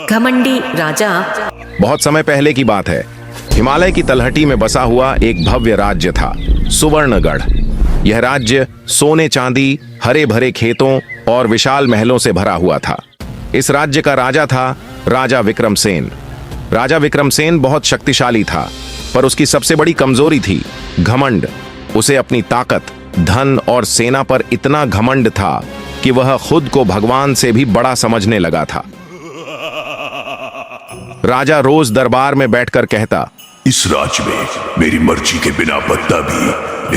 घमंडी राजा। बहुत समय पहले की बात है। हिमालय की तलहटी में बसा हुआ एक भव्य राज्य था, सुवर्णगढ़। यह राज्य सोने चांदी, हरे भरे खेतों और विशाल महलों से भरा हुआ था। इस राज्य का राजा था राजा विक्रमसेन। राजा विक्रमसेन बहुत शक्तिशाली था, पर उसकी सबसे बड़ी कमजोरी थी घमंड। उसे अपनी ताकत, धन और सेना पर इतना घमंड था कि वह खुद को भगवान से भी बड़ा समझने लगा था। राजा रोज दरबार में बैठकर कहता, इस राज्य में मेरी मर्जी के बिना पत्ता भी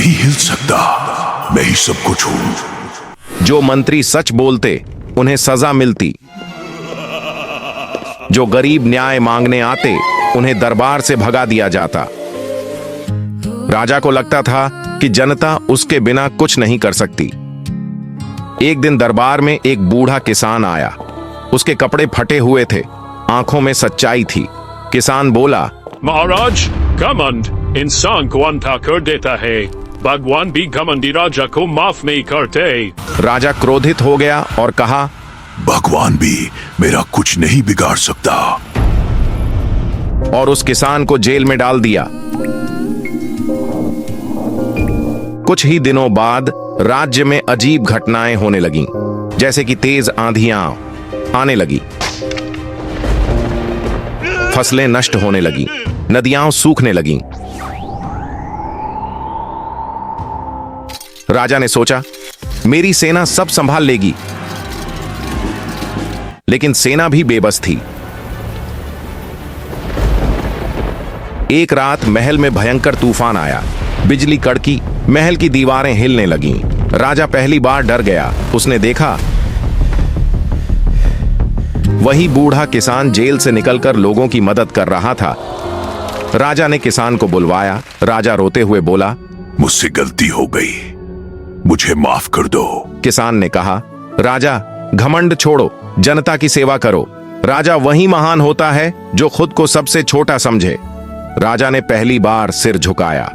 नहीं हिल सकता। मैं ही सब कुछ हूं। जो मंत्री सच बोलते उन्हें सजा मिलती, जो गरीब न्याय मांगने आते उन्हें दरबार से भगा दिया जाता। राजा को लगता था कि जनता उसके बिना कुछ नहीं कर सकती। एक दिन दरबार में एक बूढ़ा किसान आया। उसके कपड़े फटे हुए थे, आंखों में सच्चाई थी। किसान बोला, महाराज, घमंड इंसान को अंधा कर देता है। भगवान भी घमंडी राजा को माफ नहीं करते। राजा क्रोधित हो गया और कहा, भगवान भी मेरा कुछ नहीं बिगाड़ सकता। और उस किसान को जेल में डाल दिया। कुछ ही दिनों बाद राज्य में अजीब घटनाएं होने लगीं, जैसे कि तेज आंधियां आने लगी, फसलें नष्ट होने लगी, नदियां सूखने लगीं। राजा ने सोचा, मेरी सेना सब संभाल लेगी। लेकिन सेना भी बेबस थी। एक रात महल में भयंकर तूफान आया। बिजली कड़की, महल की दीवारें हिलने लगीं। राजा पहली बार डर गया। उसने देखा, वही बूढ़ा किसान जेल से निकलकर लोगों की मदद कर रहा था। राजा ने किसान को बुलवाया। राजा रोते हुए बोला, मुझसे गलती हो गई, मुझे माफ कर दो। किसान ने कहा, राजा, घमंड छोड़ो, जनता की सेवा करो। राजा वही महान होता है जो खुद को सबसे छोटा समझे। राजा ने पहली बार सिर झुकाया।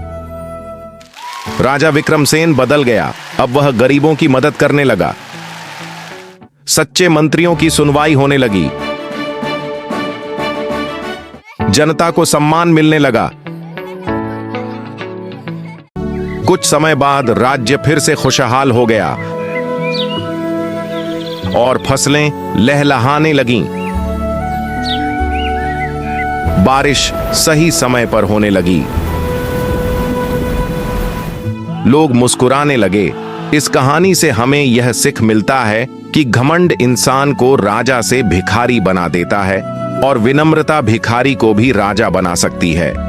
राजा विक्रमसेन बदल गया। अब वह गरीबों की मदद करने लगा। सच्चे मंत्रियों की सुनवाई होने लगी। जनता को सम्मान मिलने लगा। कुछ समय बाद राज्य फिर से खुशहाल हो गया और फसलें लहलहाने लगीं। बारिश सही समय पर होने लगी। लोग मुस्कुराने लगे। इस कहानी से हमें यह सीख मिलता है कि घमंड इंसान को राजा से भिखारी बना देता है और विनम्रता भिखारी को भी राजा बना सकती है।